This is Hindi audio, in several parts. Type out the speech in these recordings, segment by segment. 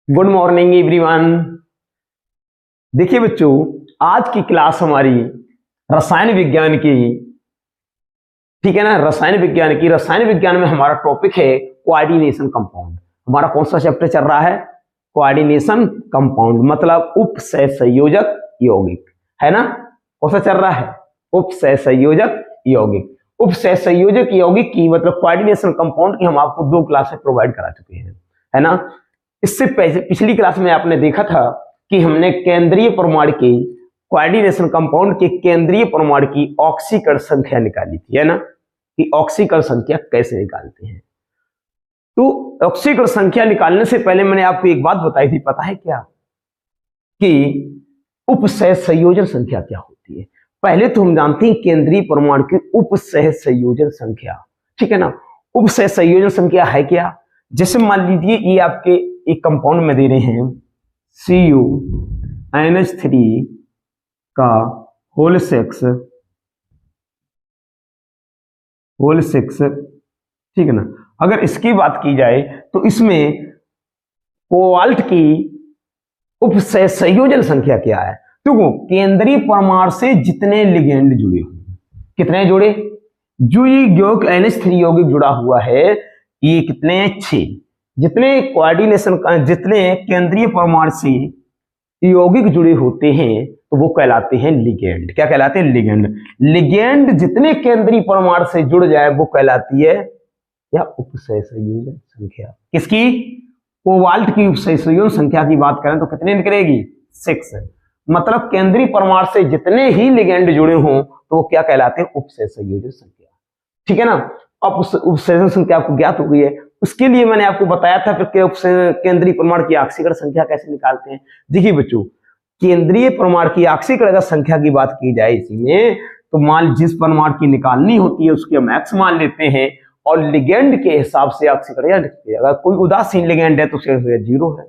Good morning everyone. देखिए बच्चों, आज की क्लास हमारी रसायन विज्ञान की, ठीक है ना। रसायन विज्ञान में हमारा टॉपिक है कोऑर्डिनेशन कंपाउंड। हमारा कौन सा चैप्टर चल रहा है? कोऑर्डिनेशन कंपाउंड, मतलब उपसह संयोजक यौगिक, है ना। कौन सा चल रहा है? उपसह संयोजक यौगिक। उपसह संयोजक यौगिक की मतलब कोऑर्डिनेशन कंपाउंड की हम आपको 2 क्लासेस प्रोवाइड करा चुके हैं, है ना। इससे पहले पिछली क्लास में आपने देखा था कि हमने केंद्रीय परमाणु की कोऑर्डिनेशन कंपाउंड के केंद्रीय परमाणु की ऑक्सीकरण संख्या निकाली थी, है ना, कि ऑक्सीकरण संख्या कैसे निकालते हैं। तो ऑक्सीकरण संख्या निकालने से पहले मैंने आपको एक बात बताई थी, पता है क्या? कि उपसह संयोजन संख्या क्या होती है। पहले तो हम जानते हैं केंद्रीय परमाणु की उपसह संयोजन संख्या, ठीक है ना। उपसह संयोजन संख्या है क्या? जैसे मान लीजिए ये आपके एक कंपाउंड में दे रहे हैं CuNH3 का होल सिक्स, ठीक है ना। अगर इसकी बात की जाए तो इसमें कोबाल्ट की उपसह संयोजन संख्या क्या है? देखो, केंद्रीय परमाणु से जितने लिगेंड जुड़े हुए, कितने जुड़े? जो ये यौगिक NH3 यौगिक जुड़ा हुआ है, ये कितने? 6। जितने कोऑर्डिनेशन जितने केंद्रीय परमाणु से यौगिक जुड़े होते हैं तो वो कहलाते हैं लिगेंड। क्या कहलाते हैं? लिगेंड। लिगेंड जितने केंद्रीय परमाणु से जुड़ जाए वो कहलाती है या उपसह संयोजन संख्या। किसकी? कोबाल्ट की उपसह संयोजन संख्या की बात करें तो कितने निकलेगी? 6। मतलब केंद्रीय परमाणु से जितने ही लिगेंड जुड़े हों तो वो क्या कहलाते हैं? उपसह संयोजन संख्या, ठीक है ना। अब उपसंयोजन संख्या आपको ज्ञात हो गई है। उसके लिए मैंने आपको बताया था फिर केंद्रीय परमाणु की ऑक्सीकरण संख्या कैसे निकालते हैं। देखिए बच्चों, केंद्रीय परमाणु की ऑक्सीकरण संख्या की बात की जाए इसी में, तो मान जिस परमाणु की निकालनी होती है उसकी हम एक्स मान लेते हैं और लिगेंड के हिसाब से ऑक्सीकरण लिखते हैं। अगर कोई उदासीन लिगेंड है तो उसका 0 है,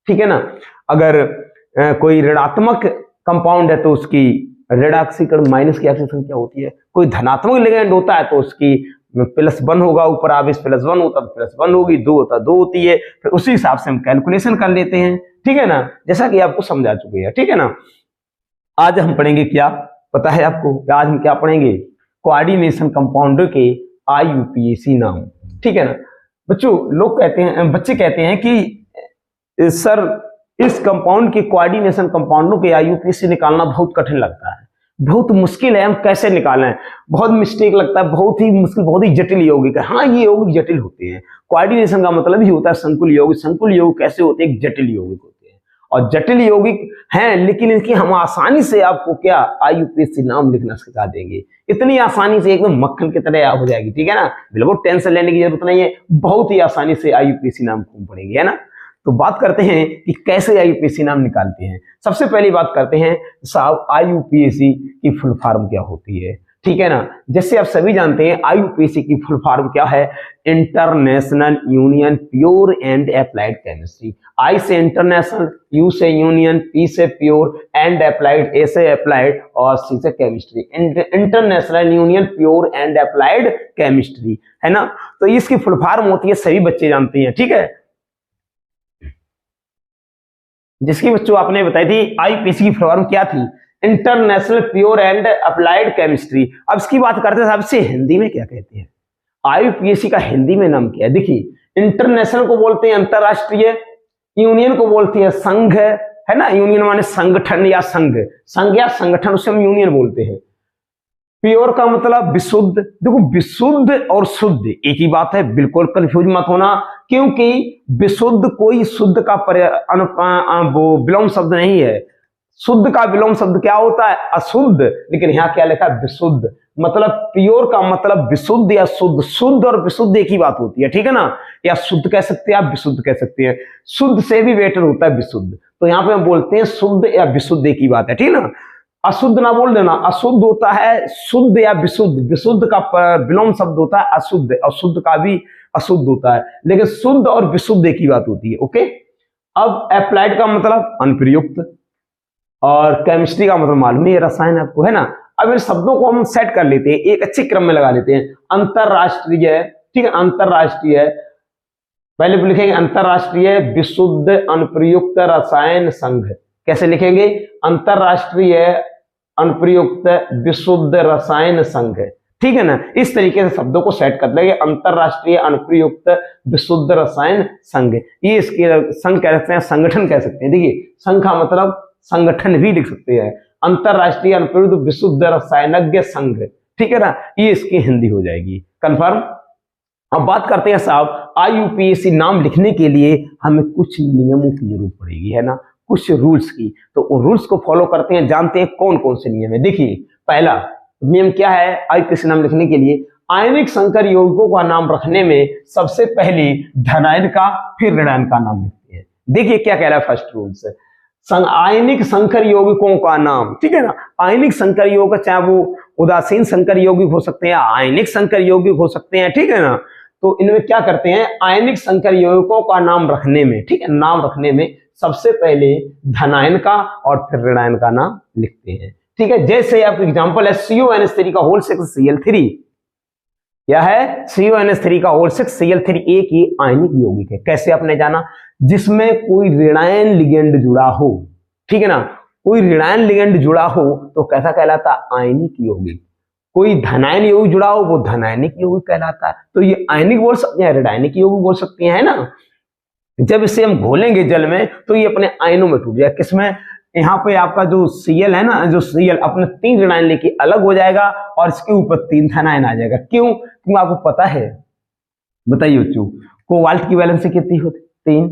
ठीक है ना। अगर कोई ऋणात्मक कंपाउंड है तो उसकी ऋण ऑक्सीकरण माइनस की ऑक्सीकरण संख्या होती है। कोई धनात्मक लिगेंड होता है तो उसकी +1 होगा, ऊपर आवेश +1 होता है तो +1 होगी, 2 होता 2 होती है। फिर उसी हिसाब से हम कैलकुलेशन कर लेते हैं, ठीक है ना, जैसा कि आपको समझा चुके हैं, ठीक है ना। आज हम पढ़ेंगे क्या, पता है आपको? आज हम क्या पढ़ेंगे? कोऑर्डिनेशन कंपाउंड के IUPAC नाम, ठीक है ना। बच्चों, लोग कहते हैं, बच्चे कहते हैं कि सर इस कंपाउंड के कोऑर्डिनेशन कंपाउंडों के IUPAC निकालना बहुत कठिन लगता है, बहुत मुश्किल है, हम कैसे निकालें? बहुत मिस्टेक लगता है, बहुत ही मुश्किल, बहुत ही जटिल यौगिक है। हाँ, ये यौगिक जटिल होते हैं। कोऑर्डिनेशन का मतलब ही होता है संकुल यौगिक। संकुल यौगिक कैसे होते हैं? जटिल यौगिक होते हैं और जटिल यौगिक हैं, लेकिन इनकी हम आसानी से आपको क्या IUPAC नाम लिखना सिखा देंगे। इतनी आसानी से, एकदम मक्खन की तरह हो जाएगी, ठीक है ना। बिल्कुल टेंशन लेने की जरूरत नहीं है, बहुत ही आसानी से IUPAC नाम खूब पड़ेगी, है ना। तो बात करते हैं कि कैसे IUPAC नाम निकालते हैं। सबसे पहली बात करते हैं साहब, IUPAC की फुल फॉर्म क्या होती है, ठीक है ना। जैसे आप सभी जानते हैं IUPAC की फुल फॉर्म क्या है? International union pure and applied chemistry. I से इंटरनेशनल, U से यूनियन, P से प्योर, एंड अप्लाइड, A से अप्लाइड और C से chemistry. International union pure and applied chemistry, है ना। तो इसकी फुल फॉर्म होती है, सभी बच्चे जानते हैं, ठीक है, जिसकी बच्चों आपने बताई थी IUPAC की फुल फॉर्म क्या थी? International pure and applied chemistry. अब इसकी बात करते हैं साहब से हिंदी में क्या कहते हैं? IUPAC का हिंदी में नाम क्या है? देखिए, इंटरनेशनल को बोलते हैं अंतरराष्ट्रीय, यूनियन को बोलते हैं संघ, है ना। यूनियन माने संगठन या संघ, संघ या संगठन, उसे हम यूनियन बोलते हैं। प्योर का मतलब विशुद्ध। देखो, विशुद्ध और शुद्ध एक ही बात है, बिल्कुल कंफ्यूज मत होना, क्योंकि विशुद्ध कोई शुद्ध का विलोम शब्द नहीं है। शुद्ध का विलोम शब्द क्या होता है? अशुद्ध। लेकिन यहाँ क्या लिखा है? विशुद्ध। मतलब प्योर का मतलब विशुद्ध या शुद्ध। शुद्ध और विशुद्ध एक ही बात होती है, ठीक है ना। या शुद्ध कह सकते हैं, आप विशुद्ध कह सकते हैं। शुद्ध से भी बेटर होता है विशुद्ध, तो यहाँ पे हम बोलते हैं शुद्ध या विशुद्ध एक ही बात है, ठीक है ना। अशुद्ध ना बोल देना, अशुद्ध होता है शुद्ध या विशुद्ध। विशुद्ध का विलोम शब्द होता है अशुद्ध, अशुद्ध का भी अशुद्ध होता है, लेकिन शुद्ध और विशुद्ध एक ही बात होती है, ओके। अब अप्लाइड का मतलब अनुप्रयुक्त और केमिस्ट्री का मतलब मालूम है, रसायन आपको, है ना। अब इन शब्दों को हम सेट कर लेते हैं, एक अच्छे क्रम में लगा लेते हैं। अंतरराष्ट्रीय, ठीक है, अंतरराष्ट्रीय पहले लिखेंगे अंतरराष्ट्रीय विशुद्ध अनुप्रयुक्त रसायन संघ। कैसे लिखेंगे? अंतरराष्ट्रीय अनुप्रयुक्त विशुद्ध रसायन संघ, ठीक है ना। इस तरीके से शब्दों को सेट कर लेंगे, अंतरराष्ट्रीय अनुप्रयुक्त विशुद्ध रसायन संघ। ये इसके संघ कह सकते हैं, संगठन कह सकते हैं। देखिए संघ का मतलब संगठन भी लिख सकते हैं, अंतरराष्ट्रीय अनुप्रयुक्त विशुद्ध रसायनज्ञ संघ, ठीक है ना। ये इसकी हिंदी हो जाएगी, कंफर्म। अब बात करते हैं साहब, IUPAC नाम लिखने के लिए हमें कुछ नियमों की जरूरत पड़ेगी, है ना, कुछ रूल्स की। तो उन रूल्स को फॉलो करते हैं, जानते हैं कौन कौन से नियम है। देखिए पहला नियम क्या है IUPAC नाम लिखने के लिए? आयनिक संकर यौगिकों का नाम रखने में सबसे पहले धनायन का फिर ऋणायन का नाम लिखते हैं। देखिए क्या कह रहा है फर्स्ट रूल्स, आयनिक संकर यौगिकों का नाम, ठीक है ना। आयनिक संकर यौगिक चाहे वो उदासीन संकर यौगिक हो सकते हैं, आयनिक संकर यौगिक हो सकते हैं, ठीक है ना। तो इनमें क्या करते हैं, आयनिक संकर यौगिकों का नाम रखने में, ठीक है, नाम रखने में सबसे पहले धनायन का और फिर ऋणायन का नाम लिखते हैं, ठीक है। जैसे आपका एग्जांपल है CuNH3 का होल 6 Cl3, क्या है? CuNH3 का होल 6 Cl3 एक ही आयनिक यौगिक है। कैसे आपने जाना? जिसमें कोई ऋणायन लिगेंड जुड़ा हो, ठीक है ना, कोई ऋणायन लिगेंड जुड़ा हो तो कैसा कहलाता? आयनिक यौगिक। कोई धनायन यौगिक जुड़ा हो वो धनायनिक यौगिक कहलाता है। तो ये आयनिक बोल सकते हैं, ऋणायनिक यौगिक बोल सकते हैं, है ना। जब इसे हम घोलेंगे जल में तो ये अपने आयनों में टूट जाएगा। किसमें? यहाँ पे आपका जो Cl है ना, जो Cl अपने 3 ऋणायन लेके अलग हो जाएगा और इसके ऊपर 3 धनायन आ जाएगा। क्यों? क्योंकि आपको पता है, बताइए बच्चों, कोबाल्ट की वैलेंसी कितनी होती? 3।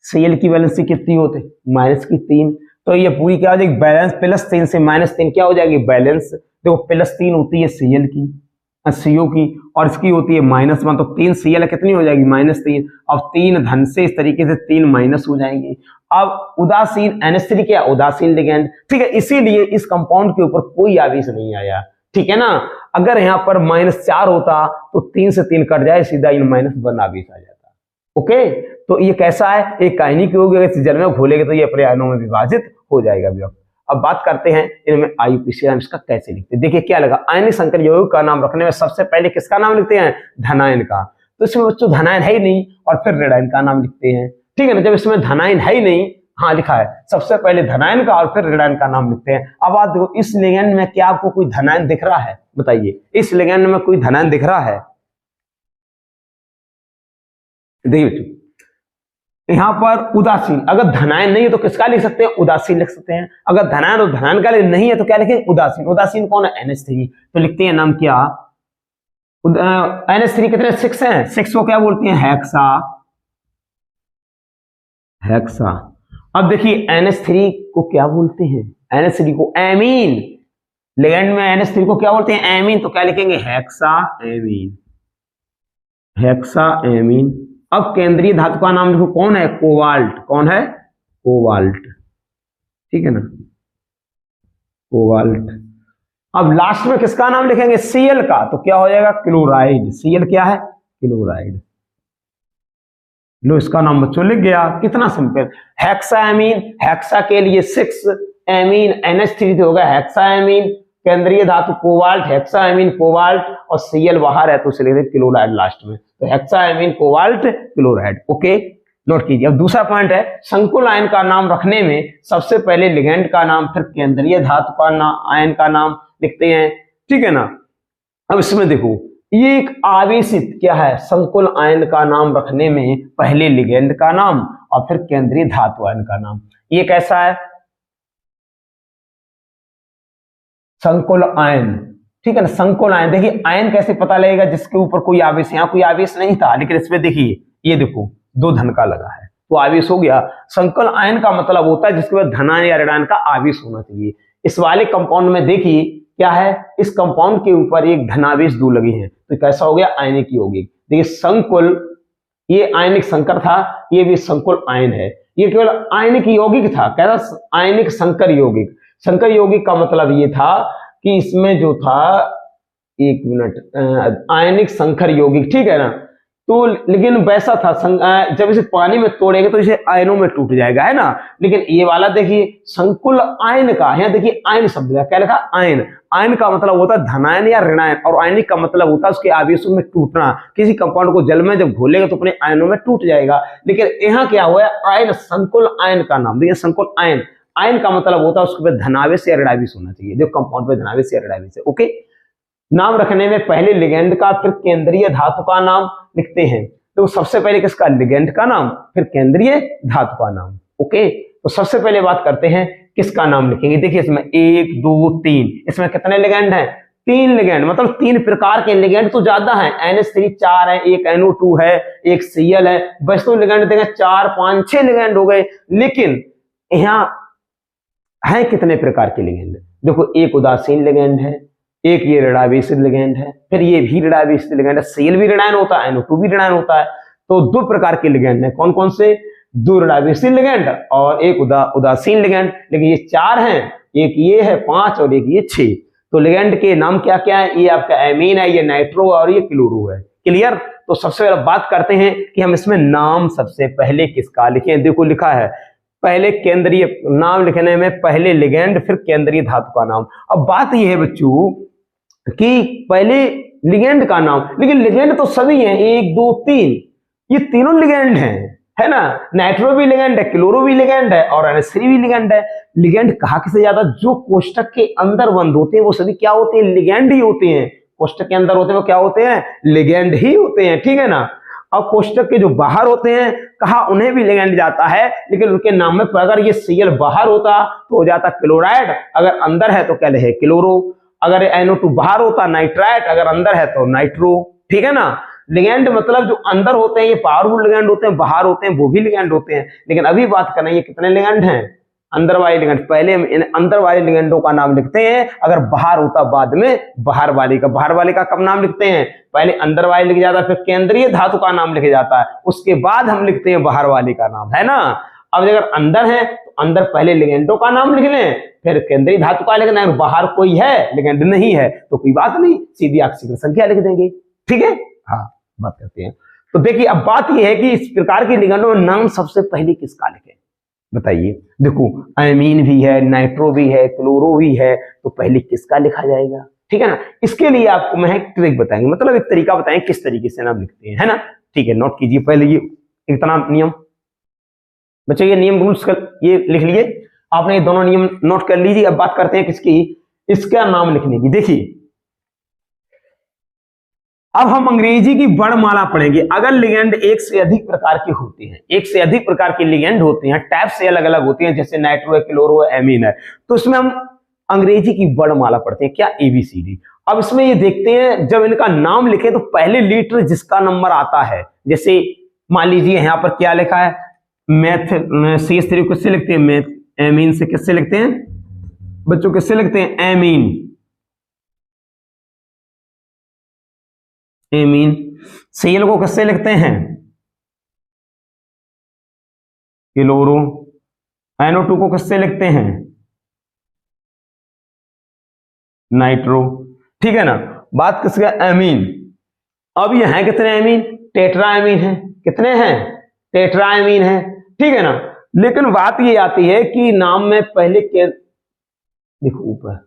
Cl की वैलेंसी कितनी होती? -3। तो ये पूरी क्या हो जाएगी? बैलेंस +3 से -3 क्या हो जाएगी? बैलेंस। देखो +3 होती है Cl की, CO की, और इसकी होती है -1, तो 3 Cl कितनी हो जाएगी? -3। अब 3 धन से इस तरीके से 3 माइनस हो जाएंगी। अब उदासीन NH3 क्या? उदासीन लिगेंड, ठीक है, इसीलिए इस कंपाउंड के ऊपर कोई आवेश नहीं आया, ठीक है ना। अगर यहाँ पर -4 होता तो 3 से 3 कट जाए, सीधा इन -1 आवेश आ जाता। ओके, तो ये कैसा है? एक आयनिक यौगिक अगर जल में घोलेंगे तो ये अपने आयनों में विभाजित हो जाएगा। अब बात करते हैं इनमें IUPAC नाम इसका कैसे लिखते हैं। देखिए क्या लगा, आयनिक संकर यौगिक का नाम रखने में सबसे पहले किसका नाम लिखते हैं? धनायन का। तो इसमें बच्चों धनायन है ही नहीं और फिर ऋणायन का नाम लिखते हैं, ठीक है ना। जब इसमें धनायन है ही नहीं, हाँ लिखा है, सबसे पहले धनायन का और फिर ऋणायन का नाम लिखते हैं। अब बात देखो, इस लिगेंड में क्या आपको कोई धनायन दिख रहा है? बताइए, इस लिगेंड में कोई धनायन दिख रहा है? देखिए यहाँ पर उदासीन, अगर धनायन नहीं है तो किसका लिख सकते हैं? उदासीन लिख सकते हैं। अगर धनायन और धनायन का नहीं है तो क्या लिखेंगे? उदासीन। उदासीन कौन है? NH3। तो लिखते हैं नाम क्या? NH3 कितने? 6 हैं। 6 को क्या बोलते हैं? हेक्सा। हेक्सा। अब देखिए NH3 को क्या बोलते हैं? NH3 को एमीन। लिगेंड में NH3 को क्या बोलते हैं? एमीन। तो क्या लिखेंगे? Hexa amine. Hexa amine. अब केंद्रीय धातु का नाम लिखो, कौन है? कोबाल्ट। कौन है? कोबाल्ट, ठीक है ना, कोबाल्ट। अब लास्ट में किसका नाम लिखेंगे? Cl का। तो क्या हो जाएगा? क्लोराइड। Cl क्या है? क्लोराइड। लो इसका नाम बच्चों लिख गया, कितना सिंपल। हेक्सा एमीन, हेक्सा के लिए 6, एमीन NH3 तो होगा हेक्सा एमीन, केंद्रीय धातु कोबाल्ट, हेक्सा एमीन कोबाल्ट, और Cl बाहर है तो उसे लिख दें क्लोराइड लास्ट में। तो hexa amine cobalt chloride. Okay, note कीजिए। अब दूसरा पॉइंट है, संकुल आयन का नाम रखने में सबसे पहले लिगेंड का नाम फिर केंद्रीय धातु का आयन का नाम लिखते हैं, ठीक है ना। अब इसमें देखो, ये एक आवेशित क्या है? संकुल आयन का नाम रखने में पहले लिगेंड का नाम और फिर केंद्रीय धातु आयन का नाम। ये कैसा है? संकुल आयन, ठीक है ना, संकुल आयन। देखिए आयन कैसे पता लगेगा? जिसके ऊपर कोई आवेश, यहाँ कोई आवेश नहीं था लेकिन इसमें देखिए, ये देखो 2 धन का लगा है तो आवेश हो गया। संकुल आयन का मतलब होता है जिसके बाद धनायन या ऋणायन का आवेश होना चाहिए। इस वाले कंपाउंड में देखिए क्या है, इस कंपाउंड के ऊपर एक धनावेश 2 लगे हैं तो कैसा हो गया? आयनिक यौगिक। देखिए संकुल, ये आयनिक संकर था, ये भी संकुल आयन है। ये केवल आयनिक यौगिक था, कैसा? आयनिक संकर यौगिक। संकर यौगिक का मतलब ये था कि इसमें जो था, एक मिनट, आयनिक संकर यौगिक, ठीक है ना। तो लेकिन वैसा था जब इसे पानी में तोड़ेंगे तो इसे आयनों में टूट जाएगा, है ना। लेकिन ये वाला देखिए संकुल आयन का, यहाँ देखिए आयन शब्द का क्या लिखा, आयन। आयन का मतलब होता है धनायन या ऋणायन, और आयनिक का मतलब होता है उसके आवेशों में टूटना। किसी कंपाउंड को जल में जब घोलेगा तो अपने आयनों में टूट जाएगा। लेकिन यहाँ क्या हुआ है, आयन, संकुल आयन का नाम देखिए, संकुल आयन। आयन का मतलब होता है उसके पे धनावेश या ऋणावेश होना चाहिए, जो कंपाउंड पे धनावेश या ऋणावेश है। ओके, नाम रखने में पहले लिगेंड का फिर केंद्रीय धातु का नाम लिखते हैं। तो सबसे पहले किसका, लिगेंड का नाम, फिर केंद्रीय धातु का नाम। ओके, तो सबसे पहले बात करते हैं किसका नाम लिखेंगे। देखिए इसमें 1 2 3, इसमें कितने लिगेंड हैं, 3 लिगेंड, मतलब 3 प्रकार के लिगेंड तो ज्यादा है। NH3 4 है, एक NO2 है, एक Cl है, बस तो लिगेंड देखें 4 5 6 लिगेंड हो गए। लेकिन यहाँ है कितने प्रकार के लिगेंड, देखो एक उदासीन लिगेंड है, एक ये ऋणावेशित लिगेंड है, फिर ये भी ऋणावेशित लिगेंड है, Cl भी ऋणायन होता है, NO2 भी ऋणायन होता है। तो 2 प्रकार के लिगेंड है, कौन कौन से, 2 ऋणावेशित लिगेंड और एक उदासीन लिगेंड। लेकिन ये 4 हैं, एक ये है 5 और एक ये 6। तो लिगेंड के नाम क्या क्या है, ये आपका एमीन है, ये नाइट्रो और ये क्लोरो है। क्लियर। तो सबसे पहले बात करते हैं कि हम इसमें नाम सबसे पहले किसका लिखें। देखो लिखा है पहले केंद्रीय, नाम लिखने में पहले लिगेंड फिर केंद्रीय धातु का नाम। अब बात यह है बच्चों कि पहले लिगेंड का नाम, लेकिन लिगेंड तो सभी हैं, 1 2 3, ये तीनों लिगेंड हैं, है ना। नाइट्रो भी लिगेंड है, क्लोरो भी लिगेंड है और NH3 भी लिगेंड है। लिगेंड कहा किसे ज्यादा, जो कोष्टक के अंदर बंद होते हैं वो सभी क्या होते हैं, लिगेंड ही होते हैं। कोष्टक के अंदर होते हैं वो क्या होते हैं, लिगेंड ही होते हैं, ठीक है ना। और कोष्टक के जो बाहर होते हैं कहा उन्हें भी लिगेंड जाता है, लेकिन उनके नाम में अगर ये Cl बाहर होता तो हो जाता क्लोराइड, अगर अंदर है तो क्या लिखे, क्लोरो। अगर NO2 बाहर होता नाइट्राइट, अगर अंदर है तो नाइट्रो, ठीक है ना। लिगेंड मतलब जो अंदर होते हैं ये पावरफुल लिगेंड होते हैं, बाहर होते हैं वो भी लिगेंड होते हैं। लेकिन अभी बात करें ये कितने लिगेंड हैं, अंदर वाले लिगेंड। पहले हम इन अंदर वाले लिगेंडों का नाम लिखते हैं, अगर बाहर होता बाद में बाहर वाले का। बाहर वाले का कब नाम लिखते हैं, पहले अंदर वाले लिखा जाता है, फिर केंद्रीय धातु का नाम लिखा जाता है, उसके बाद हम लिखते हैं बाहर वाले का नाम, है ना। अब अगर अंदर है तो अंदर पहले लिगेंडों का नाम लिख लें, फिर केंद्रीय धातु का लिखना है। बाहर कोई है लिगेंड नहीं है तो कोई बात नहीं, सीधी ऑक्सीजन संख्या लिख देंगे, ठीक है। हाँ, बात करते हैं। तो देखिए अब बात यह है कि इस प्रकार के लिगेंडों में नाम सबसे पहले किसका लिखें, बताइए। देखो एमीन भी है, नाइट्रो भी है, क्लोरो भी है, तो पहले किसका लिखा जाएगा, ठीक है ना। इसके लिए आपको मैं एक ट्रिक बताएंगे, मतलब एक तरीका बताएंगे किस तरीके से नाम लिखते हैं, है ना। ठीक है, नोट कीजिए पहले ये इतना नियम। बच्चों ये नियम रूल्स ये लिख लिए आपने, ये दोनों नियम नोट कर लीजिए। अब बात करते हैं किसकी, इसका नाम लिखने की। देखिए अब हम अंग्रेजी की वर्णमाला पढ़ेंगे। अगर लिगेंड एक से अधिक प्रकार के होते हैं, एक से अधिक प्रकार के लिगेंड होते हैं, टाइप से अलग अलग होते हैं, जैसे नाइट्रो है, क्लोरो है, एमीन है, तो इसमें हम अंग्रेजी की वर्णमाला पढ़ते हैं, क्या, ABCD। अब इसमें ये देखते हैं जब इनका नाम लिखे तो पहले लीटर जिसका नंबर आता है, जैसे मान लीजिए यहाँ पर क्या लिखा है, मैथ CH3 किससे लिखते हैं, मैथ एमीन से किससे लिखते हैं बच्चों, किससे लिखते हैं, एमीन, एमीन। Cl को किससे लिखते हैं, क्लोरो। NO2 को किससे लिखते हैं, नाइट्रो, ठीक है ना। बात किसका, एमीन। अब ये हैं कितने एमीन, टेट्रा एमीन है, कितने हैं, टेट्रा एमीन है, ठीक है ना। लेकिन बात ये आती है कि नाम में पहले के, देखो ऊपर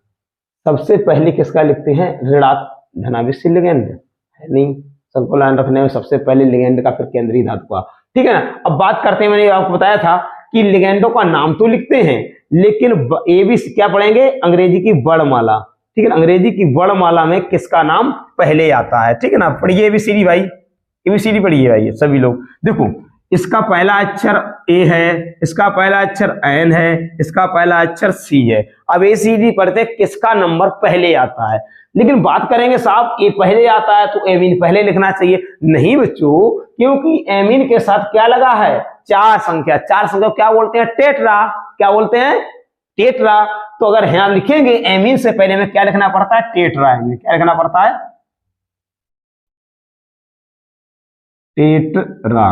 सबसे पहले किसका लिखते हैं, ऋणात्मक धनावेशी लिगेंड है नहीं, सबको लाइन रखने में सबसे पहले लिगेंड का फिर केंद्रीय धातु का, ठीक है ना। अब बात करते हैं, मैंने आपको बताया था कि लिगेंडों का नाम तो लिखते हैं लेकिन ABC क्या पढ़ेंगे, अंग्रेजी की वर्णमाला, ठीक है ना। अंग्रेजी की वर्णमाला में किसका नाम पहले आता है, ठीक है ना। पढ़िए ABCD भाई, ABCD पढ़िए भाई सभी लोग। देखो इसका पहला अक्षर A है, इसका पहला अक्षर N है, इसका पहला अक्षर C है। अब ACD पढ़ते किसका नंबर पहले आता है, लेकिन बात करेंगे साहब ये पहले आता है तो एमीन पहले लिखना चाहिए, नहीं बच्चों, क्योंकि एमीन के साथ क्या लगा है, 4 संख्या। 4 संख्या क्या बोलते हैं, टेट्रा, क्या बोलते हैं, टेट्रा। तो अगर यहां लिखेंगे एमीन से पहले में क्या लिखना पड़ता है, टेट्रा एमीन, क्या लिखना पड़ता है, टेट्रा,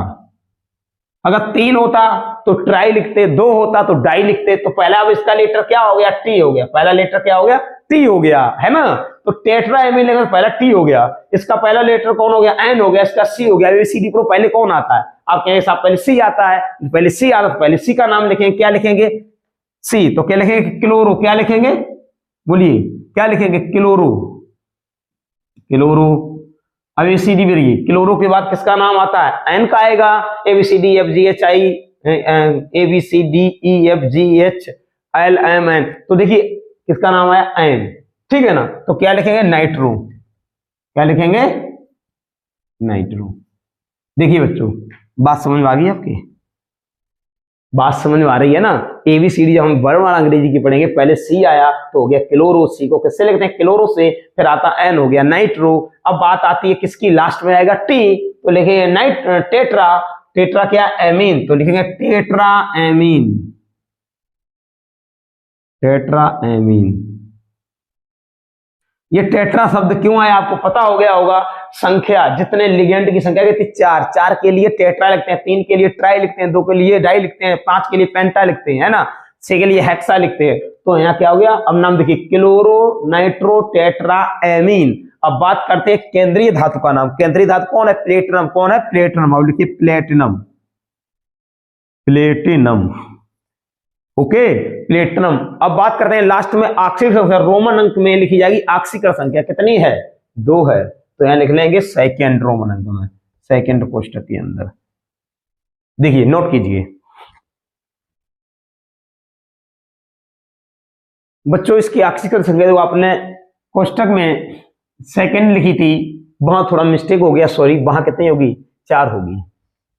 अगर 3 होता तो ट्राई लिखते, 2 होता तो डाई लिखते। तो पहला अब इसका लेटर क्या हो गया, टी हो गया। पहला लेटर क्या हो गया, टी हो गया, है ना। तो टेट्रा एमीन लेकर पहला टी हो गया। इसका पहला लेटर कौन हो गया, एन हो गया। इसका सी हो गया। एबीसीडी प्रो पहले कौन आता है, आप कहेंगे साहब पहले सी आता है। पहले सी आता है तो पहले सी का नाम लिखेंगे। क्या लिखेंगे, सी। तो क्या लिखेंगे, क्लोरो। क्या लिखेंगे, बोलिए क्या लिखेंगे, क्लोरो। क्लोरो। अब एबीसीडी भी रही, क्लोरो के बाद किसका नाम आता है, एन का आएगा। A B C D F G H I, A B C D E F G H L M N. तो देखिए किसका नाम आया, एन, ठीक है ना। तो क्या लिखेंगे, नाइट्रो। क्या लिखेंगे, नाइट्रो। देखिए बच्चों, बात समझ में आ गई आपकी, बात समझ में आ रही है ना। एबीसीडी जब हम वर्णमाला अंग्रेजी की पढ़ेंगे, पहले सी आया तो हो गया क्लोरो। सी को किससे लिखते हैं, क्लोरो से। फिर आता एन, हो गया नाइट्रो। अब बात आती है किसकी, लास्ट में आएगा टी, तो लिखेंगे नाइट टेट्रा। टेट्रा क्या, एमीन, तो लिखेंगे टेट्रा एमीन। Tetra amine. ये टेट्रा शब्द क्यों आया आपको पता हो गया होगा। संख्या, जितने लिगेंड की संख्या कितनी, 4। 4 के लिए टेट्रा लिखते हैं, 3 के लिए ट्राई लिखते हैं, 2 के लिए डाई लिखते हैं, 5 के लिए पेंटा लिखते हैं, है ना, 6 के लिए हेक्सा लिखते हैं। तो यहाँ क्या हो गया, अब नाम देखिए, क्लोरो नाइट्रो टेट्रा एमीन। अब बात करते हैं केंद्रीय धातु का नाम। केंद्रीय धातु कौन है, प्लेटिनम। कौन है, प्लेटिनम। अब लिखिए प्लेटिनम। Platinum, okay, platinum. अब बात करते हैं लास्ट में आक्षिक संख्या, रोमन अंक में लिखी जाएगी। आक्षिक संख्या कितनी है, 2 है। तो यहां लिख लेंगे सेकंड, रोमन अंक में, सेकंड कोष्टक के अंदर। देखिए नोट कीजिए बच्चों, इसकी आक्षिक संख्या जो आपने कोष्टक में सेकंड लिखी थी, वहां थोड़ा मिस्टेक हो गया, सॉरी। वहां कितनी होगी, 4 होगी,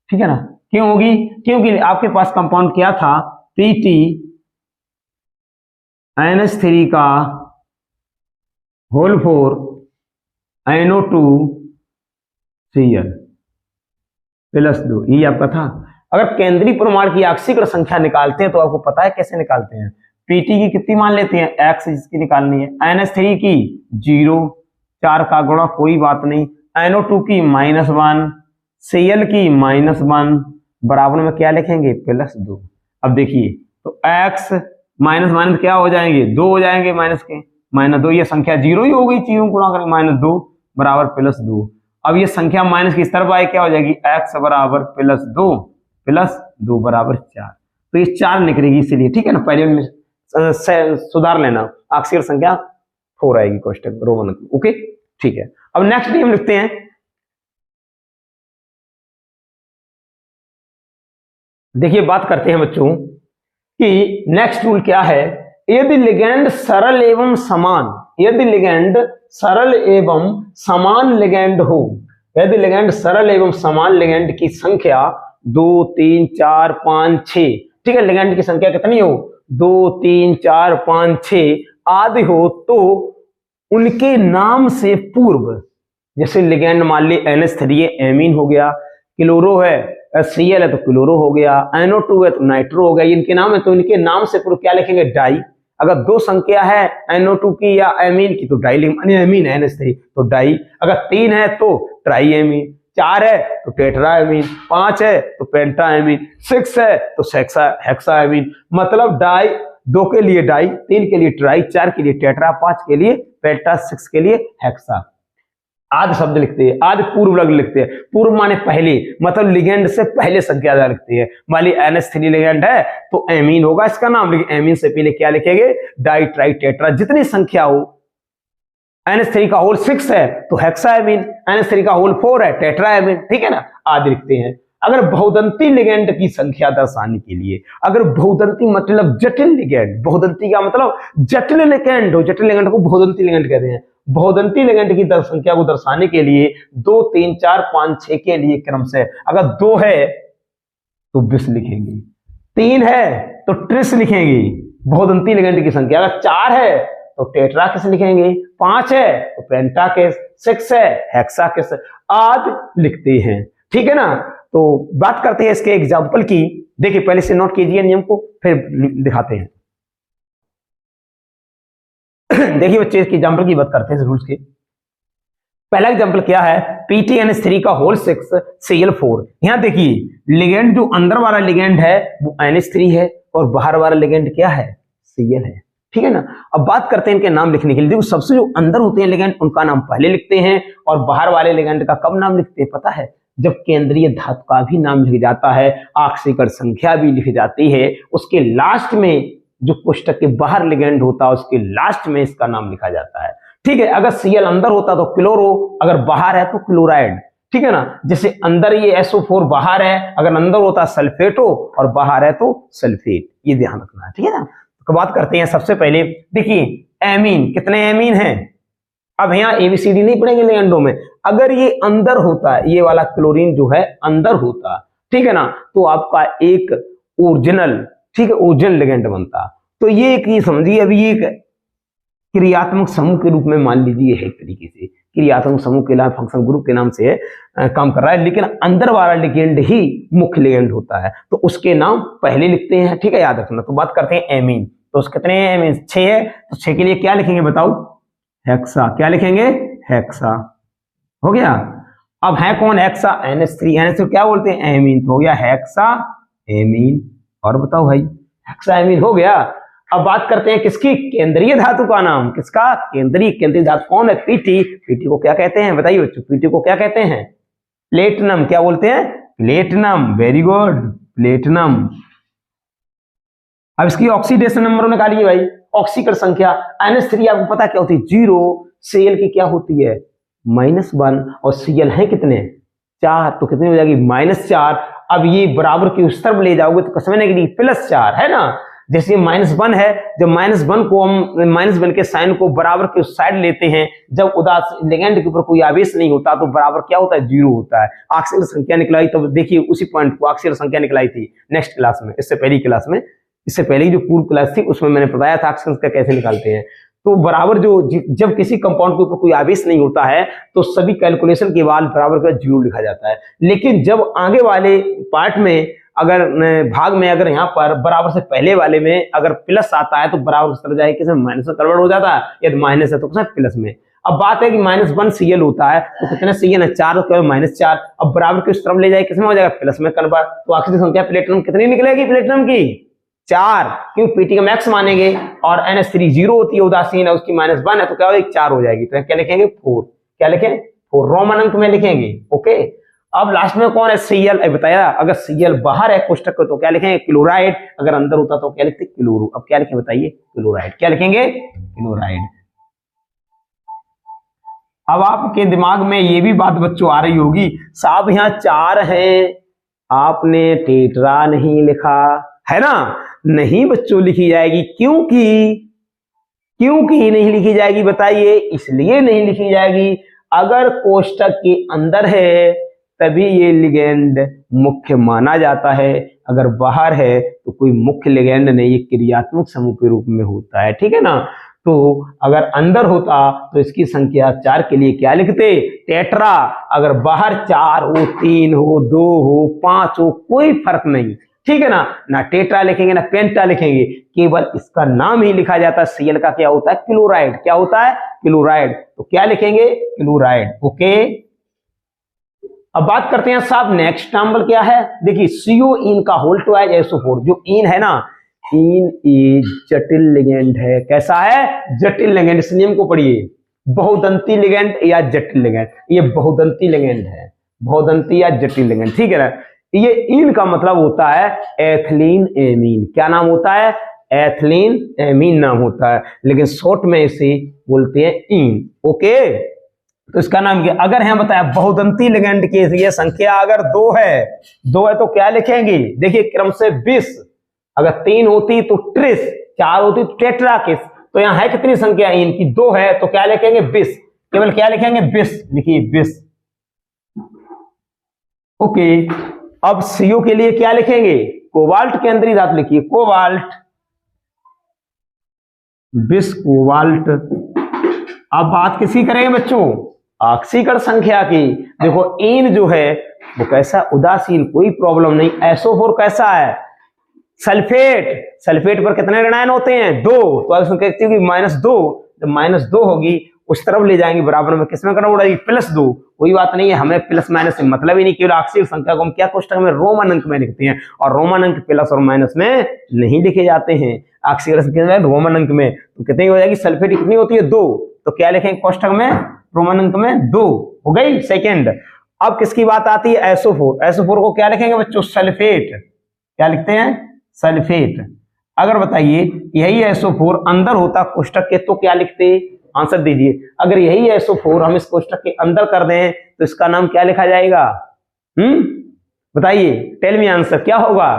ठीक है ना। क्यों होगी, क्योंकि आपके पास कंपाउंड क्या था, पीटी NH3 का होल 4 NO2 Cl +2, ये आपका था। अगर केंद्रीय परमाणु की आक्षिक संख्या निकालते हैं तो आपको पता है कैसे निकालते हैं। पीटी की कितनी मान लेते हैं, x, जिसकी निकालनी है। NH3 की 0, 4 का गुणा, कोई बात नहीं। NO2 की -1, Cl की -1, बराबर में क्या लिखेंगे, +2। अब देखिए तो x माइनस क्या हो जाएंगे, 2 हो जाएंगे, माइनस के -2, ये संख्या 0 ही हो गई, चीजों गुणा करके -2 बराबर +2। अब ये संख्या माइनस की इस तरफ आए, क्या हो जाएगी, x बराबर +2 बराबर 4। तो ये 4 निकलेगी इसीलिए, ठीक है ना। पहले में सुधार लेना, आक्षिक संख्या 4 आएगी कोष्टक रोमन, ओके, ठीक है। अब नेक्स्ट हम लिखते हैं, देखिए बात करते हैं बच्चों कि नेक्स्ट रूल क्या है। यदि लिगेंड सरल एवं समान, यदि लिगेंड सरल एवं समान लिगेंड हो, यदि लिगेंड सरल एवं समान लिगेंड की संख्या 2, 3, 4, 5, 6, ठीक है, लिगेंड की संख्या कितनी हो, 2, 3, 4, 5, 6 आदि हो, तो उनके नाम से पूर्व, जैसे लिगेंड मान ली NH3 है, एमीन हो गया, क्लोरो है, Cl है तो क्लोरो हो गया, NO2 है तो नाइट्रो हो गया, इनके नाम है तो इनके नाम से पूर्व क्या लिखेंगे, डाई। अगर 2 संख्या है NO2 की या एमीन की तो डाई लिखेंगे, एमीन है NH3 तो डाई। अगर 3 है तो ट्राई एमीन, 4 है तो टेट्रा एमीन, 5 है तो पेंटा एमीन, 6 है तो हेक्सा एमीन। मतलब डाई, 2 के लिए डाई, 3 के लिए ट्राई, 4 के लिए टेट्रा, 5 के लिए पेंटा, 6 के लिए हेक्सा। आदि शब्द लिखते हैं, आदि पूर्व लग लिखते हैं। पूर्व माने पहले, मतलब लिगेंड से पहले संख्या लिखते हैं। मान ली NH3 लिगेंड है तो एमीन होगा इसका नाम, लेकिन एमीन से पहले क्या लिखेंगे, डाई, ट्राई, टेट्रा, जितनी संख्या हो। NH3 का होल 6 है तो हेक्सा एमीन, NH3 का होल 4 है टेट्रा एमीन, ठीक है ना, आदि लिखते हैं। अगर बहुदंती लिगेंड की संख्या दर्शाने के लिए, अगर बहुदंती मतलब जटिल लिगेंड, बहुदंती का मतलब जटिल लिगेंड हो, जटिल लिगेंड को बहुदंती लिगेंड कहते हैं। बहुदंती लिगेंड की संख्या को दर्शाने के लिए 2, 3, 4, 5, 6 के लिए क्रम से, अगर 2 है तो बिस लिखेंगे, 3 है तो ट्रिस लिखेंगे, बहुदंती लिगेंड की संख्या। अगर 4 है तो टेट्रा किस लिखेंगे, 5 है तो पेंटा किस, 6 है हेक्सा किस, आदि लिखते हैं, ठीक है ना। तो बात करते हैं इसके एग्जाम्पल की। देखिए पहले से नोट कीजिए नियम को, फिर दिखाते हैं। देखिए बच्चे, इसके एग्जाम्पल की बात करते हैं रूल्स के। पहला एग्जाम्पल क्या है, PTNH3 का होल 6 Cl4। यहाँ देखिए लिगेंड जो अंदर वाला लिगेंड है वो NH3 है और बाहर वाला लिगेंड क्या है, Cl है, ठीक है ना। अब बात करते हैं इनके नाम लिखने के लिए। देखो सबसे जो अंदर होते हैं लिगेंड उनका नाम पहले लिखते हैं और बाहर वाले लिगेंड का कब नाम लिखते हैं पता है, जब केंद्रीय धातु का भी नाम लिख जाता है, ऑक्सीकरण संख्या भी लिखी जाती है, उसके लास्ट में जो कोष्टक के बाहर लिगेंड होता है उसके लास्ट में इसका नाम लिखा जाता है, ठीक है। अगर Cl अंदर होता तो क्लोरो, अगर बाहर है तो क्लोराइड, ठीक है ना। जैसे अंदर ये SO4 बाहर है, अगर अंदर होता सल्फेटो और बाहर है तो सल्फेट, ये ध्यान रखना है, ठीक है ना। तो बात करते हैं सबसे पहले, देखिए एमीन, कितने एमीन हैं। अब यहाँ ABCD नहीं पढ़ेंगे लिगेंडों में, अगर ये अंदर होता है, ये वाला क्लोरीन जो है अंदर होता, ठीक है ना, तो आपका एक ओरिजिनल, ठीक है, ओरिजिनल लिगेंड बनता। तो ये एक समझिए अभी एक क्रियात्मक समूह के रूप में मान लीजिए है, एक तरीके से क्रियात्मक समूह के नाम फंक्शन ग्रुप के नाम से काम कर रहा है, लेकिन अंदर वाला लिगेंड ही मुख्य लिगेंड होता है, तो उसके नाम पहले लिखते हैं, ठीक है, याद रखना। तो बात करते हैं एमीन, तो कितने एमीन, 6 है, तो 6 के लिए क्या लिखेंगे बताओ, हेक्सा, क्या लिखेंगे, हेक्सा, हो गया। अब है कौन, हेक्सा NH3, NH3 क्या बोलते हैं, एमीन, तो हो गया हेक्सा एमीन। और बताओ भाई, हेक्सा एमीन हो गया। अब बात करते हैं किसकी, केंद्रीय धातु का नाम, किसका, केंद्रीय धातु कौन है, पीटी को क्या कहते हैं बताइए बच्चों, पीटी को क्या कहते हैं, प्लेटिनम, क्या बोलते हैं, प्लेटिनम, वेरी गुड, प्लेटिनम। अब इसकी ऑक्सीडेशन नंबर निकालिए भाई, ऑक्सीकरण संख्या, NH3 आपको पता क्या होती है, 0, Cl की क्या होती है, -1, और Cl है कितने, 4, तो कितनी हो जाएगी, -4। अब ये बराबर की उस तरफ ले जाओगे तो समझने के लिए +4 है ना। जैसे -1 है, जब -1 को हम -1 के साइन को बराबर के उस साइड लेते हैं, जब उदास लिगेंड के ऊपर कोई आवेश नहीं होता तो बराबर क्या होता है, 0 होता है। ऑक्सीकरण संख्या निकलाई, तो देखिए उसी पॉइंट को ऑक्सीकरण संख्या निकलाई थी नेक्स्ट क्लास में, इससे पहली क्लास में, इससे पहले जो पूर्व क्लास थी उसमें मैंने बताया था ऑक्सीकरण संख्या कैसे निकालते हैं। तो बराबर जो जब किसी कंपाउंड के ऊपर कोई आवेश नहीं होता है तो सभी कैलकुलेशन के बाद बराबर का 0 लिखा जाता है, लेकिन जब आगे वाले पार्ट में अगर भाग में अगर यहाँ पर बराबर से पहले वाले में अगर प्लस आता है तो बराबर किस तरह जाए, किसी माइनस में कन्वर्ट हो जाता है, यदि माइनस है तो किस प्लस में। अब बात है कि -1 Cl होता है तो कितने Cl है, 4, तो -4, अब बराबर की उस तरफ ले जाए किसमें हो जाएगा, प्लस में कन्वर्ट। तो ऑक्सीजन संख्या प्लेटिनम कितनी निकलेगी, प्लेटिनम की 4, क्यों पीटी का मैक्स मानेंगे, और NH3 0 होती है, उदासीन है, उसकी -1 है, तो क्या होगी, 4 हो जाएगी। तो क्या लिखेंगे, 4, क्या लिखें, 4 रोमन अंक में लिखेंगे, ओके। अब लास्ट में कौन है, Cl, बताया, अगर Cl बाहर है कोष्टक को तो क्या लिखेंगे, क्लोराइड, अगर अंदर होता तो क्या लिखते, क्लोरो। अब क्या लिखें बताइए, क्लोराइड, क्या लिखेंगे, क्लोराइड। अब आपके दिमाग में ये भी बात बच्चों आ रही होगी, साहब यहाँ 4 हैं, आपने टेट्रा नहीं लिखा है ना। नहीं बच्चों लिखी जाएगी, क्योंकि नहीं लिखी जाएगी बताइए, इसलिए नहीं लिखी जाएगी, अगर कोष्टक के अंदर है तभी ये लिगेंड मुख्य माना जाता है, अगर बाहर है तो कोई मुख्य लिगेंड नहीं, ये क्रियात्मक समूह के रूप में होता है, ठीक है ना। तो अगर अंदर होता तो इसकी संख्या 4 के लिए क्या लिखते, टेट्रा, अगर बाहर 4 हो, 3 हो, 2 हो, 5 हो, कोई फर्क नहीं, ठीक है ना। ना टेट्रा लिखेंगे ना पेंटा लिखेंगे, केवल इसका नाम ही लिखा जाता है। Cl का क्या होता है, क्लोराइड, क्या होता है, क्लोराइड, तो क्या लिखेंगे, क्लोराइड, ओके। अब बात करते हैं साहब नेक्स्ट एग्जांपल क्या है, देखिए CO इन का होल टू SO4, जो इन है ना, इन एक जटिल लिगेंड है, कैसा है, जटिल लिगेंड। इस नियम को पढ़िए, बहुदंती लिगेंड या जटिल लिगेंड, ये बहुदंती लिगेंड है, बहुदंती या जटिल लिगेंड, ठीक है ना। ये इन का मतलब होता है एथिलीन एमीन, क्या नाम होता है, एथिलीन एमीन नाम होता है, लेकिन शॉर्ट में इसे बोलते हैं इन, ओके। तो इसका नाम क्या, अगर हम बताया बहुदंती लिगेंड की ये संख्या अगर 2 है तो क्या लिखेंगे, देखिए क्रम से 20, अगर 3 होती तो ट्रिस, 4 होती तो टेट्राकिस, तो यहाँ है कितनी संख्या इनकी, 2 है, तो क्या लिखेंगे 20, केवल क्या लिखेंगे 20, लिखिए 20, ओके। अब CO के लिए क्या लिखेंगे, कोबाल्ट केंद्रीय धातु लिखिए, कोबाल्ट, 20 कोबाल्ट। अब बात किसकी करेंगे बच्चों, ऑक्सीकरण संख्या की। देखो इन जो है वो कैसा, उदासीन, कोई प्रॉब्लम नहीं। SO4 कैसा है, सल्फेट पर कितने ऋणायन होते हैं, 2, तो -2, जब -2 होगी उस तरफ ले जाएंगे बराबर में, किसमें करना पड़ेगा +2। कोई बात नहीं है, हमें प्लस माइनस से मतलब ही नहीं, केवल अक्षरीय संख्या को हम क्या कोष्टक में रोमन अंक में लिखते हैं, और रोमन अंक प्लस और माइनस में नहीं लिखे जाते हैं, अक्षरीय संख्या में रोमन अंक में। तो कितनी हो जाएगी, सल्फेट कितनी होती है 2, तो क्या लिखेंगे कोष्टक में रोमन अंक में 2 हो गई सेकेंड। अब किसकी बात आती है SO4, SO4 को क्या लिखेंगे बच्चों सल्फेट, क्या लिखते हैं सल्फेट। अगर बताइए यही SO4 अंदर होता कोष्टक के तो क्या लिखते, आंसर दीजिए। अगर यही SO4 हम इस कोष्टक के अंदर कर दें तो इसका नाम क्या लिखा जाएगा, बताइए टेल मी आंसर क्या होगा।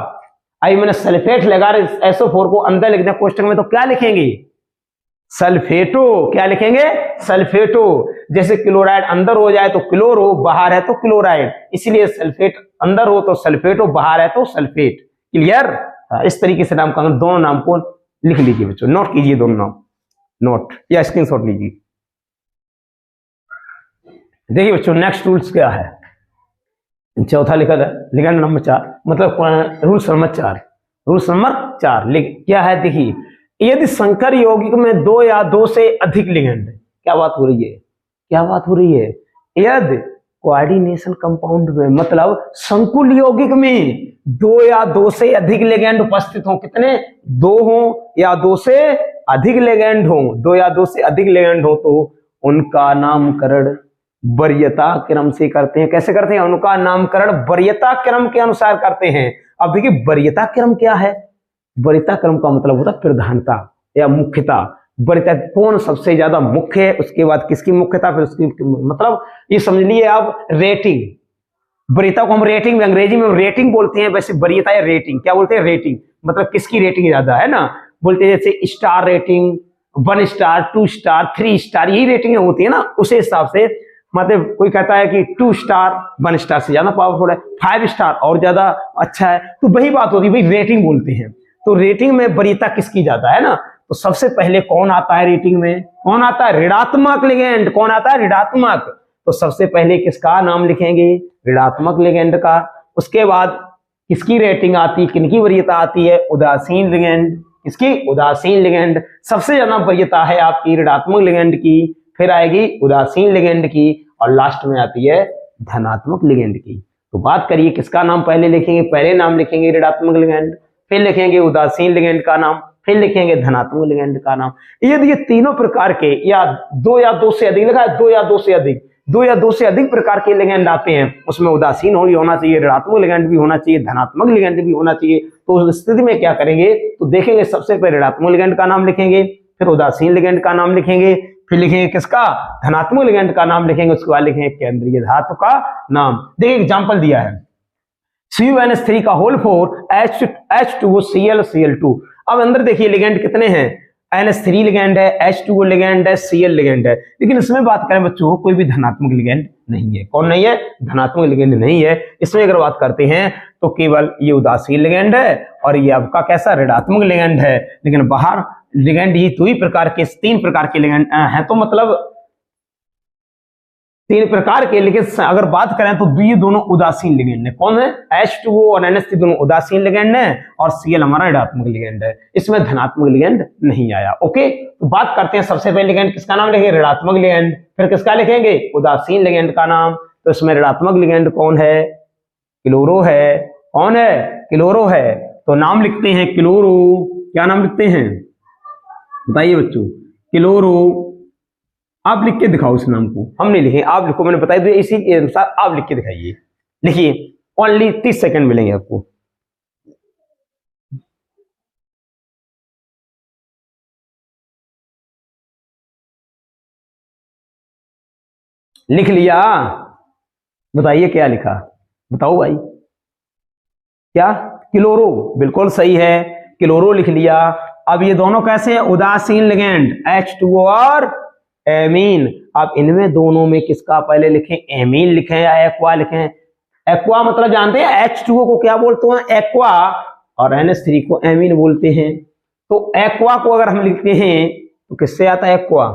आई मैंने सल्फेट लगा SO4 को अंदर लिख दिया कोष्टक में तो क्या लिखेंगे सल्फेटो, क्या लिखेंगे सल्फेटो। जैसे क्लोराइड अंदर हो जाए तो क्लोरो, बाहर है तो क्लोराइड, इसलिए सल्फेट अंदर हो तो सल्फेटो, बाहर है तो सल्फेट। क्लियर, इस तरीके से नाम का दोनों नाम को लिख लीजिए बच्चों, नोट कीजिए दोनों नाम, नोट या स्क्रीनशॉट लीजिए। देखिए बच्चों नेक्स्ट रूल्स क्या है, चौथा लिखा है लिगेंड नंबर 4, मतलब रूल्स नंबर 4, रूल्स नंबर 4 क्या है देखिए, यदि संकर यौगिक में 2 या 2 से अधिक लिगेंड, क्या बात हो रही है, क्या बात हो रही है, यदि कोऑर्डिनेशन कंपाउंड में मतलब संकुल यौगिक में 2 या 2 से अधिक लिगेंड उपस्थित हो, कितने 2 हो या 2 से अधिक लिगेंड हो, 2 या 2 से अधिक लिगेंड हो तो उनका नामकरण वरीयता क्रम से करते हैं। कैसे करते हैं, उनका नामकरण वरीयता क्रम के अनुसार करते हैं। अब देखिए वरीयता क्रम क्या है, वरीयता क्रम का मतलब होता है प्रधानता या मुख्यता, वरीयता कौन सबसे ज्यादा मुख्य है, उसके बाद किसकी मुख्यता, फिर उसकी मतलब ये समझ लिए आप रेटिंग, वरीयता को हम रेटिंग में अंग्रेजी में रेटिंग बोलते हैं, वैसे वरीयता या रेटिंग क्या बोलते हैं, रेटिंग मतलब किसकी रेटिंग ज्यादा है ना, बोलते हैं जैसे star rating, 1 star 2 star 3 star, यही रेटिंग होती है ना, उस हिसाब से मतलब कोई कहता है कि 2 स्टार 1 स्टार से ज्यादा पावरफुल है, 5 स्टार और ज्यादा अच्छा है, तो वही बात होती है भाई रेटिंग बोलते हैं। तो रेटिंग में वरीयता किसकी ज्यादा है ना, तो सबसे पहले कौन आता है रेटिंग में, कौन आता है ऋणात्मक लिगेंड, कौन आता है ऋणात्मक, तो सबसे पहले किसका नाम लिखेंगे ऋणात्मक लिगेंड का। उसके बाद किसकी रेटिंग आती, किनकी वरीयता आती है, उदासीन लिगेंड, किसकी उदासीन लिगेंड, सबसे ज्यादा वरीयता है आपकी ऋणात्मक लिगेंड की, फिर आएगी उदासीन लिगेंड की, और लास्ट में आती है धनात्मक लिगेंड की। तो बात करिए किसका नाम पहले लिखेंगे, पहले नाम लिखेंगे ऋणात्मक लिगेंड, फिर लिखेंगे उदासीन लिगेंड का नाम, फिर लिखेंगे धनात्मक लिगेंड का नाम। यदि ये तीनों प्रकार के या 2 से अधिक लिखा है, 2 या 2 से अधिक, 2 या 2 से अधिक प्रकार के लिगेंड आते हैं, उसमें उदासीन होना चाहिए, ऋणात्मक लिगेंड भी होना चाहिए, धनात्मक लिगेंड भी होना चाहिए। तो उस स्थिति में क्या करेंगे, तो देखेंगे सबसे पहले ऋणात्मक लिगेंड का नाम लिखेंगे, फिर उदासीन लिगेंड का नाम लिखेंगे, फिर लिखेंगे किसका धनात्मक लिगेंड का नाम लिखेंगे, उसके बाद लिखेंगे केंद्रीय धातु का नाम। देखिए एग्जांपल दिया है CuNH3 का होल 4 H2O Cl2। अब अंदर देखिए लिगेंड कितने हैं, NH3 लिगेंड है, H2O लिगेंड है, Cl लिगेंड है, लेकिन इसमें बात करें बच्चों कोई भी धनात्मक लिगेंड नहीं है। कौन नहीं है, धनात्मक लिगेंड नहीं है। इसमें अगर बात करते हैं तो केवल ये उदासीन लिगेंड है और ये आपका कैसा ऋणात्मक लिगेंड है, लेकिन बाहर लिगेंड ये 2 ही प्रकार के 3 प्रकार के लिगेंड हैं, तो मतलब 3 प्रकार के, लेकिन अगर बात करें तो ये दोनों उदासीन लिगेंड है। कौन है, H2O और NH3 दोनों उदासीन लिगेंड है और Cl हमारा ऋणात्मक लिगेंड है, इसमें धनात्मक लिगेंड नहीं आया। ओके, तो बात करते हैं सबसे पहले लिगेंड किसका नाम लिखेंगे, ऋणात्मक लिगेंड, फिर किसका लिखेंगे उदासीन लिगेंड का नाम। तो इसमें ऋणात्मक लिगेंड कौन है, क्लोरो है, कौन है क्लोरो है, तो नाम लिखते हैं क्लोरो, क्या नाम लिखते हैं बताइए बच्चों, क्लोरो। आप लिख के दिखाओ इस नाम को, हम नहीं लिखे, आप लिखो, मैंने बताया तो इसी के अनुसार आप लिख के दिखाइए। लिखिए, ओनली 30 सेकंड मिलेंगे आपको। लिख लिया, बताइए क्या लिखा, बताओ भाई, क्या क्लोरो, बिल्कुल सही है, क्लोरो लिख लिया। अब ये दोनों कैसे हैं, उदासीन लिगेंड H2O और एमीन। अब इनमें दोनों में किसका पहले लिखें, एमीन लिखें या एक्वा लिखें। एक्वा मतलब जानते हैं H2O को क्या बोलते हैं, एक्वा, और NH3 को एमीन बोलते हैं। तो एक्वा को अगर हम लिखते हैं तो किससे आता है, एक्वा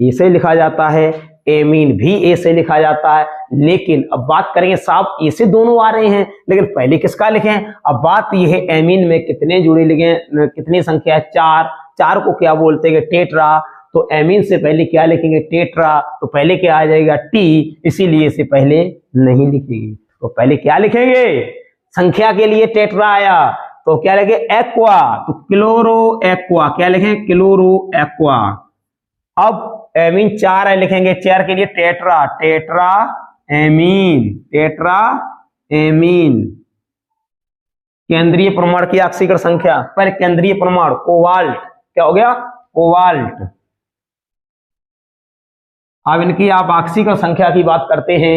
ए से लिखा जाता है, एमीन भी ए से लिखा जाता है। लेकिन अब बात करेंगे साहब ए से दोनों आ रहे हैं, लेकिन पहले किसका लिखें। अब बात यह है एमीन में कितने जुड़े लिखें, कितनी संख्या है, 4, 4 को क्या बोलते हैं, टेट्रा। तो एमीन से पहले क्या लिखेंगे, टेट्रा, तो पहले क्या आ जाएगा, टी, इसीलिए इसे पहले नहीं लिखेंगे। तो पहले क्या लिखेंगे, संख्या के लिए टेट्रा आया तो क्या लिखे, एक्वा, तो क्लोरो एक्वा, क्या लिखेंगे, क्लोरो एक्वा। अब एमीन 4 है, लिखेंगे 4 के लिए tetra, tetra amine, tetra amine. केंद्रीय परमाणु की ऑक्सीकरण संख्या, पहले केंद्रीय परमाणु कोवाल्ट, क्या हो गया, कोवाल्ट। अब इनकी आप ऑक्सीकरण संख्या की बात करते हैं,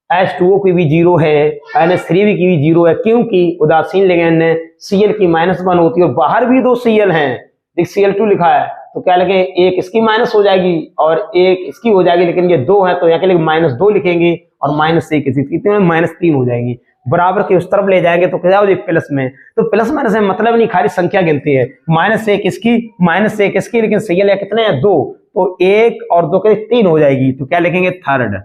H2O की भी 0 है, NH3 की भी 0 है, क्योंकि उदासीन लिगेंड है, Cl की -1 होती है और बाहर भी 2 Cl हैं, देख Cl2 लिखा है, तो क्या लगे, एक इसकी माइनस हो जाएगी और एक इसकी हो जाएगी, लेकिन ये 2 है तो यहाँ के लिए -2 लिखेंगे और -1 कितने में, -3 हो जाएगी। बराबर के उस तरफ ले जाएंगे तो क्या हो जाएगी, प्लस में, तो प्लस माइनस में मतलब नहीं, खाली संख्या गिनती है, -1 इसकी, -1 इसकी, लेकिन Cl कितने हैं, 2, तो 1 और 2 के 3 हो जाएगी, तो क्या लिखेंगे, थर्ड।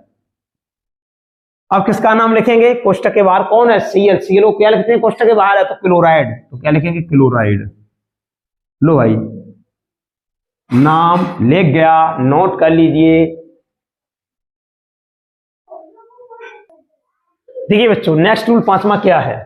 अब किसका नाम लिखेंगे, कोष्टक के बाहर कौन है, Cl, Cl को क्या लिखते हैं, कोष्टक के बाहर है तो क्लोराइड, तो क्या लिखेंगे, क्लोराइड। लो भाई नाम लिख गया, नोट कर लीजिए। देखिए बच्चों, नेक्स्ट रूल 5वां क्या है,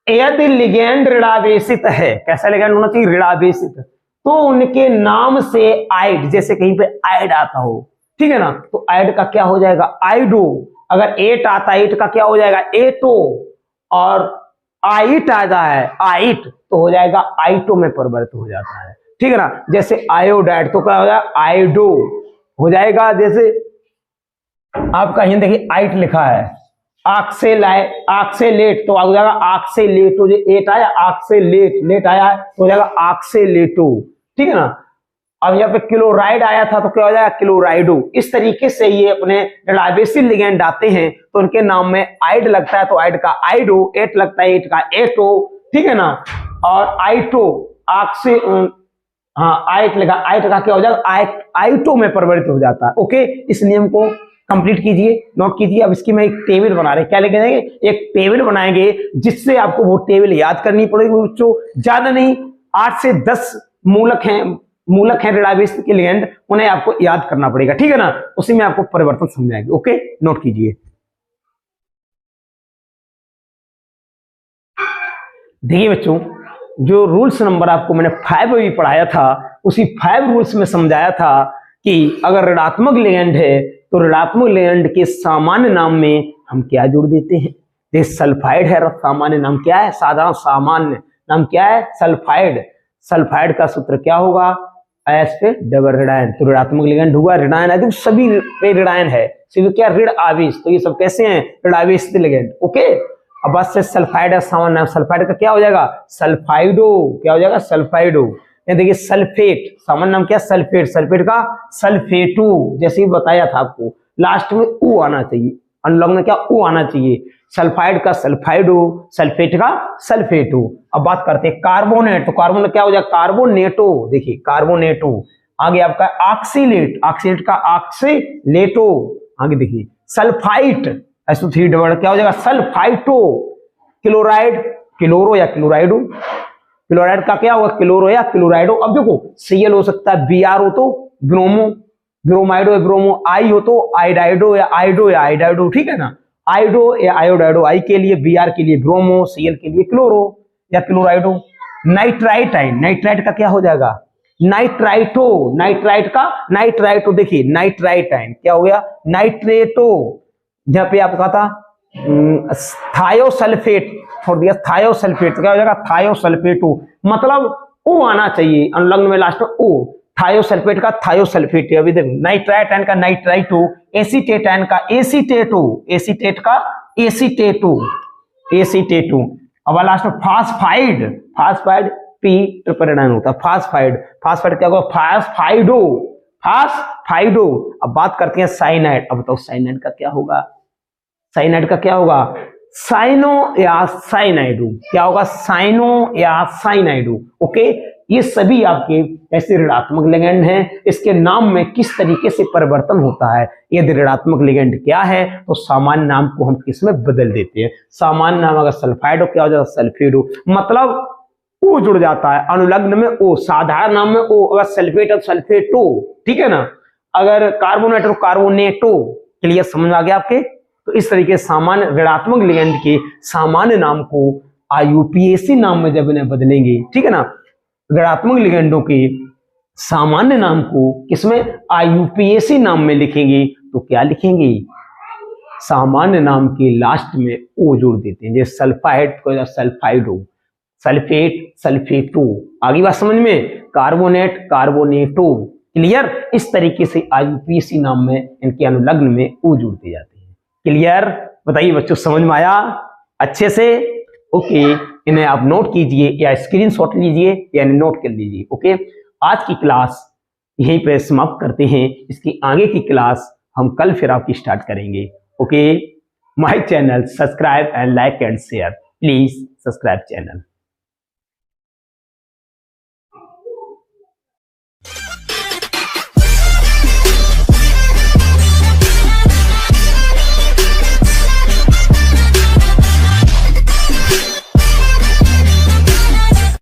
यदि लिगेंड ऋणावेशित है, कैसा लिगेंड होना चाहिए, ऋणावेशित, तो उनके नाम से आइड, जैसे कहीं पे आइड आता हो, ठीक है ना, तो आइड का क्या हो जाएगा, आइडो। अगर एट आता है, एट का क्या हो जाएगा, एटो, और आइट आता है, आइट, तो हो जाएगा आइटो में परिवर्तित हो जाता है, ठीक है ना। जैसे आयोडाइड तो क्या हो जाएगा, आइडो हो जाएगा। जैसे आपका हिंदी देखिए आइट लिखा है, ऑक्सेलेट तो हो जाएगा ऑक्सेलेटो, जो एट आया ऑक्सेलेट, लेट आया तो हो जाएगा ऑक्सेलेटो, ठीक है ना। अब यहाँ पे क्लोराइड आया था तो क्या हो जाएगा, क्लोराइडो। इस तरीके से ये अपने ऋणावेशित लिगेंड आते हैं तो उनके नाम में आइड लगता है तो आइड का आइडो, एट लगता है एट का एटो, ठीक है ना। और आइटो ऑक्से, हाँ आइट लगा, आइट का क्या हो जाएगा, आइटो में परिवर्तित हो जाता है। ओके, इस नियम को कंप्लीट कीजिए, नोट कीजिए। अब इसकी मैं एक टेबल बना रहे, क्या लेके जाएंगे, एक टेबल बनाएंगे जिससे आपको वो टेबल याद करनी पड़ेगी बच्चों, ज्यादा नहीं, 8 से 10 मूलक हैं ऋणावेशित के लिगेंड, उन्हें आपको याद करना पड़ेगा, ठीक है ना। उसी में आपको परिवर्तन समझाएंगे। ओके, नोट कीजिए। देखिए बच्चों, जो रूल्स नंबर आपको मैंने 5 भी पढ़ाया था, उसी 5 रूल्स में समझाया था कि अगर ऋणात्मक लिगेंड है तो ऋणात्मक लिगेंड के सामान्य नाम में हम क्या जोड़ देते हैं। जैसे सल्फाइड है, सामान्य नाम क्या है, साधारण सामान्य नाम क्या है, सल्फाइड। सल्फाइड का सूत्र क्या होगा, एस पे डबल ऋणायन, तो ऋणात्मक लिगेंड हुआ, ऋणायन है, सभी पे ऋणायन है, सिर्फ क्या ऋण आवेश, तो ये सब कैसे हैं, ऋणावेशित लिगेंड। ओके, अब बस से सल्फाइड है सामान्य नाम, सल्फाइड का क्या हो जाएगा, सल्फाइडो, क्या हो जाएगा, सल्फाइडो। देखिए सल्फेट, सामान्य नाम क्या, सल्फेट, सल्फेट का सल्फेटो, जैसे ही बताया था आपको, लास्ट में ऊ आना चाहिए, अनलॉग में क्या ऊ आना चाहिए, सल्फाइड का सल्फाइडो, सल्फेट का सल्फेटो। अब बात करते हैं कार्बोनेट, तो कार्बोनेट क्या हो जाएगा, कार्बोनेटो, देखिए कार्बोनेटो। आगे आपका ऑक्सीलेट, ऑक्सीलेट का ऑक्सीलेटो। आगे देखिए सल्फाइट, SO3 डबल क्या हो जाएगा, सल्फाइटो। क्लोराइड, क्लोरो या क्लोराइडो, क्लोराइड का क्या होगा, क्लोरो या क्लोराइडो। अब देखो Cl हो सकता है, Br हो तो ब्रोमो, ब्रोमाइडो या ब्रोमो, आई हो तो आइडाइडो या आइडो या आइडाइडो, ठीक है ना। आइडो या आयोडाइडो, आई के लिए, Br के लिए ब्रोमो, Cl के लिए क्लोरो या क्लोराइडो। नाइट्राइट आइन, नाइट्राइट का क्या हो जाएगा, नाइट्राइटो, नाइट्राइट का नाइट्राइटो। देखिए नाइट्राइट आइन क्या हो गया, नाइट्रेटो। जहां पे आपका था थायोसल्फेट छोड़ दिया, थायोसल्फेट क्या हो जाएगा, थायोसल्फेटो, मतलब ओ आना चाहिए अनलग्न में लास्ट में ओ, थायोसल्फेट का थायोसल्फेट। अभी देख नाइट्राइट आयन का नाइट्राइटो, एसीटेट आयन का एसीटेटो, एसीटेट का एसीटेटो, एसीटेटो। अब लास्ट में phosphide, phosphide P triple ion होता है, फास्फाइड, फास्फाइड क्या होगा, फास्फाइडो, फास्फाइडो। अब बात करते हैं साइनाइड, अब बताओ साइनाइड का क्या होगा, साइनाइड का क्या होगा, साइनो या साइनाइडो, क्या होगा, साइनो या साइनाइडो। ओके, ये सभी आपके ऐसे ऋणात्मक लिगेंड हैं, इसके नाम में किस तरीके से परिवर्तन होता है। यदि ऋणात्मक लिगेंड क्या है तो सामान्य नाम को हम किस में बदल देते हैं, सामान्य नाम अगर सल्फाइड हो क्या हो जाएगा, सल्फेडो, मतलब ओ जुड़ जाता है, अनुलग्न में ओ, साधारण नाम में ओ, अगर सल्फेट और सल्फेटो, ठीक है ना, अगर कार्बोनेट और कार्बोनेटो। क्लियर, समझ में आ गया आपके? तो इस तरीके सामान्य ऋणात्मक लिगेंड के सामान्य नाम को आईयूपीएसी नाम में जब इन्हें बदलेंगे, ठीक है ना, ऋणात्मक लिगेंडों के सामान्य नाम को किसमें, आईयूपीएसी नाम में लिखेंगे, तो क्या लिखेंगे, सामान्य नाम के लास्ट में ओ जोड़ देते हैं, जैसे सल्फाइड को सल्फाइडो, सल्फेट सल्फेटो। आगे बात समझ में, कार्बोनेट कार्बोनेटो। क्लियर, इस तरीके से आईयूपीएसी नाम में इनके अनुलग्न में ओ जोड़ते जाते हैं। क्लियर, बताइए बच्चों, समझ में आया अच्छे से? ओके, इन्हें आप नोट कीजिए या स्क्रीनशॉट लीजिए या नोट कर लीजिए। ओके, आज की क्लास यहीं पे समाप्त करते हैं। इसकी आगे की क्लास हम कल फिर आपकी स्टार्ट करेंगे। Okay, my channel subscribe and like and share, please subscribe channel.